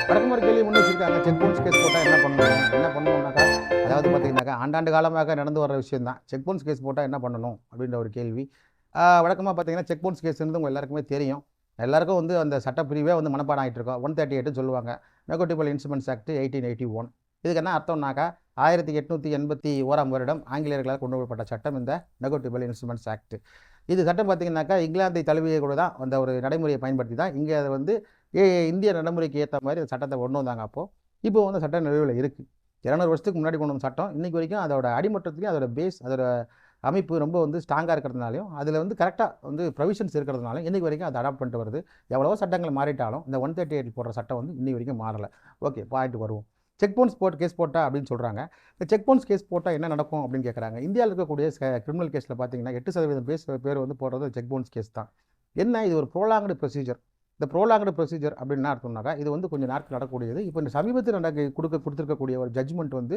வழக்கமா ஒரு கேள்வி முன் வச்சிருக்காங்க. செக் பவுன்ஸ் கேஸ் போட்டா என்ன பண்ணணும்? என்ன பண்ணணும்னாக்கா, அதாவது பார்த்தீங்கன்னாக்கா, ஆண்டாண்டு காலமாக நடந்து வர விஷயம் தான். செக் பவுன்ஸ் கேஸ் போட்டா என்ன பண்ணணும்? அப்படின்ற ஒரு கேள்வி. வழக்கமா பார்த்தீங்கன்னா, செக் பவுன்ஸ் கேஸ்ன்றது உங்க எல்லாருக்குமே தெரியும். எல்லாருக்கும் வந்து அந்த சட்டப்பிரிவே வந்து மனப்பாடம் ஆயிட்டு இருக்கும். 138 சொல்லுவாங்க. நெகோட்டியபிள் இன்ஸ்ட்ருமென்ட்ஸ் ஆக்ட் 1881. இதுக்கு என்ன அர்த்தம்னாக்கா, 1881ஆம் வருடம் ஆங்கிலேயர்களால் கொண்டு வரப்பட்ட சட்டம் இந்த நெகோட்டியபிள் இன்ஸ்ட்ருமென்ட்ஸ் ஆக்ட். இது சட்டம் பார்த்தீங்கன்னாக்கா, இங்கிலாந்தை தழுவிய கூட தான் அந்த ஒரு நடைமுறையை பயன்படுத்தி தான் இங்கே அதை வந்து இந்திய நடைமுறைக்கு ஏற்ற மாதிரி அந்த சட்டத்தை கொண்டு வந்தாங்க. இப்போ வந்து சட்டம் நிலுவையில் இருக்குது. 200 வருஷத்துக்கு முன்னாடி கொண்டு வந்த சட்டம் இன்னைக்கு வரைக்கும் அதோட அடிமட்டத்துலேயும் அதோட பேஸ் அதோட அமைப்பு ரொம்ப வந்து ஸ்ட்ராங்காக இருக்கிறதுனாலையும் அதில் வந்து கரெக்டாக வந்து ப்ரொவிஷன்ஸ் இருக்கிறதுனாலும் இன்றைக்கி வரைக்கும் அதை அடாப்ட் பண்ணிட்டு வருது. எவ்வளவோ சட்டங்கள் மாறிட்டாலும் இந்த 138 போடுற சட்டம் வந்து இன்னி வரைக்கும் மாறலை. ஓகே, பாயிண்ட் வருவோம். செக் பவுன்ஸ் கேஸ் போட்டா அப்படின்னு சொல்கிறாங்க. இந்த செக் பவுன்ஸ் கேஸ் போட்டால் என்ன நடக்கும் அப்படின்னு கேட்குறாங்க. இந்தியாவில் இருக்கக்கூடிய கிரிமினல் கேஸில் பார்த்தீங்கன்னா 8% பேர் வந்து போடுறது செக் பவுன்ஸ் கேஸ் தான். என்ன, இது ஒரு ப்ரோலாங்டு ப்ரொசீஜர். இந்த ப்ரோலாங்டு ப்ரொசீஜர் அப்படின்னு என்ன அர்த்தம்னாக்கா, இது வந்து கொஞ்சம் நாட்கள் நடக்கக்கூடியது. இப்போ இந்த சமீபத்தில் கொடுத்துருக்கக்கூடிய ஒரு ஜட்ஜ்மெண்ட் வந்து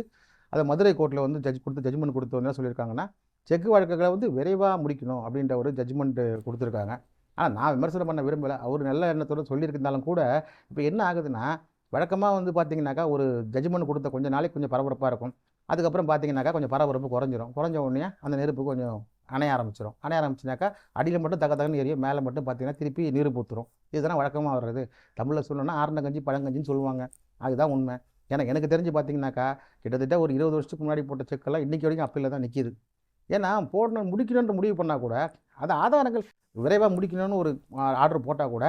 அதை மதுரை கோர்ட்டில் வந்து ஜட்ஜ்மெண்ட் கொடுத்து என்ன சொல்லியிருக்காங்கன்னா, செக் வழக்குகளை வந்து விரைவாக முடிக்கணும் அப்படின்ற ஒரு ஜட்ஜ்மெண்ட் கொடுத்துருக்காங்க. ஆனால் நான் விமர்சனம் பண்ண விரும்பலை. அவர் நல்ல எண்ணத்தோடு சொல்லியிருந்தாலும் கூட இப்போ என்ன ஆகுதுன்னா, வழக்கமாக வந்து பார்த்தீங்கன்னாக்கா ஒரு ஜட்ஜ்மெண்ட் கொடுத்த கொஞ்சம் நாளைக்கு கொஞ்சம் பரபரப்பாக இருக்கும். அதுக்கப்புறம் பார்த்தீங்கன்னாக்கா கொஞ்சம் பரபரப்பு குறைஞ்சிரும். குறைஞ்ச உடனே அந்த நெருப்பு கொஞ்சம் அணைய ஆரம்பிச்சிடும். அணைய ஆரம்பிச்சுனாக்கா அடியில் மட்டும் தகன்னு எரியும், மேலே மட்டும் பார்த்தீங்கன்னா திருப்பி நீர் பூத்துரும். இதுதான் வழக்கமாக வர்றது. தமிழில் சொல்லணும்னா ஆரண கஞ்சி பழங்கஞ்சின்னு சொல்லுவாங்க. அதுதான் உண்மை. எனக்கு தெரிஞ்சு பார்த்தீங்கன்னாக்கா கிட்டத்தட்ட ஒரு 20 வருஷத்துக்கு முன்னாடி போட்ட செக்கெல்லாம் இன்றைக்கி வரைக்கும் அப்பீலில் தான் நிற்கிது. ஏன்னா முடிக்கணுன்ற முடிவு பண்ணால் கூட அது ஆதாரங்கள் விரைவாக முடிக்கணும்னு ஒரு ஆர்டர் போட்டால் கூட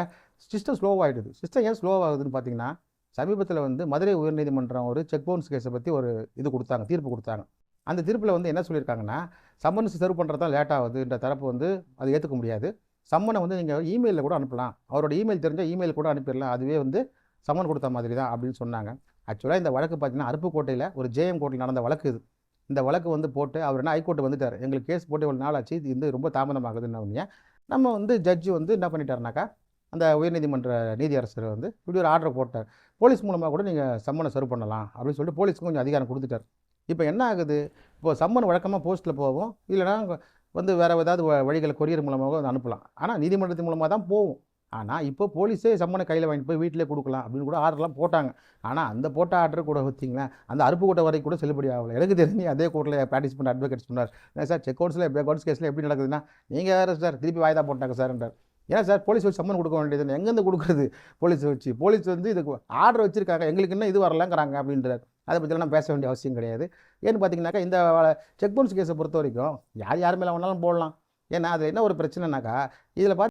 சிஸ்டம் ஸ்லோவாகிடுது. சிஸ்டம் ஏன் ஸ்லோவாகுதுன்னு பார்த்தீங்கன்னா, சமீபத்தில் வந்து மதுரை உயர்நீதிமன்றம் ஒரு செக் பவுன்ஸ் கேஸை பற்றி ஒரு தீர்ப்பு கொடுத்தாங்க. அந்த தீர்ப்பில் வந்து என்ன சொல்லியிருக்காங்கன்னா, சம்மன்ஸ் சர்வ் பண்ணுறது தான் லேட் ஆகுதுன்ற தரப்பு வந்து அதை ஏற்றுக்க முடியாது. சம்மனை வந்து நீங்கள் இமெயிலில் கூட அனுப்பலாம். அவரோட இமெயில் தெரிஞ்சால் இமெயில் கூட அனுப்பிடலாம். அதுவே வந்து சம்மன் கொடுத்த மாதிரி தான் அப்படின்னு சொன்னாங்க. ஆக்சுவலாக இந்த வழக்கு பார்த்தீங்கன்னா அருப்புக்கோட்டையில் ஒரு ஜேஎம் கோர்ட்டில் நடந்த வழக்கு இது. இந்த வழக்கு வந்து போட்டு அவர் என்ன ஹைகோர்ட்டு வந்துட்டார். எங்களுக்கு கேஸ் போட்டு இவ்வளோ நாள் ஆச்சு, இது வந்து ரொம்ப தாமதமாகுதுன்னு நம்ம வந்து ஜட்ஜு வந்து என்ன பண்ணிட்டாருனாக்கா, அந்த உயர்நீதிமன்ற நீதியரசர் வந்து இப்படி ஒரு ஆர்டர் போட்டார். போலீஸ் மூலமாக கூட நீங்கள் சம்மனை சர்வ் பண்ணலாம் அப்படின்னு சொல்லிட்டு போலீஸுக்கு கொஞ்சம் அதிகாரம் கொடுத்துட்டார். இப்போ என்ன ஆகுது, இப்போ சம்மன் வழக்கமாக போஸ்ட்டில் போகும், இல்லைனா வந்து வேறு ஏதாவது வழிகளை கொரியர் மூலமாக வந்து அனுப்பலாம். ஆனால் நீதிமன்றத்தின் மூலமாக தான் போகும். ஆனால் இப்போ போலீஸே சம்மனை கையில் வாங்கிட்டு போய் வீட்டிலே கொடுக்கலாம் அப்படின்னு கூட ஆர்டர்லாம் போட்டாங்க. ஆனால் அந்த போட்ட ஆர்டர் கூட பார்த்தீங்களா, அந்த அருப்புக்கோட்டை வரைக்கும் கூட செல்லுபடி ஆகலை. எனக்கு தெரிஞ்சு அதே கோர்ட்டில் ப்ராக்டிஸ் பண்ண அட்வொகேட் சொன்னார், சார் செக் கவுன்ஸ் கேஸில் எப்படி நடக்குதுன்னா, நீங்கள் வேறு சார் திருப்பி வாய்தா போட்டாங்க சார்ன்றார். ஏன்னா சார் போலீஸ் வச்சு சம்மன் கொடுக்க வேண்டியது எங்கேருந்து கொடுக்குறது? போலீஸ் வந்து இதுக்கு ஆர்டர் வச்சுருக்காங்க, எங்களுக்கு இன்னும் இது வரலங்கிறாங்க அப்படின்றார். அதை பற்றிலாம் நான் பேச வேண்டிய அவசியம் கிடையாது. ஏன்னு பார்த்தீங்கன்னாக்கா, இந்த செக் பவுன்ஸ் கேஸை பொறுத்த வரைக்கும் யார் மேலே வேணாலும் போடலாம். ஏன்னா அதில் என்ன ஒரு பிரச்சனைனாக்கா, இதில்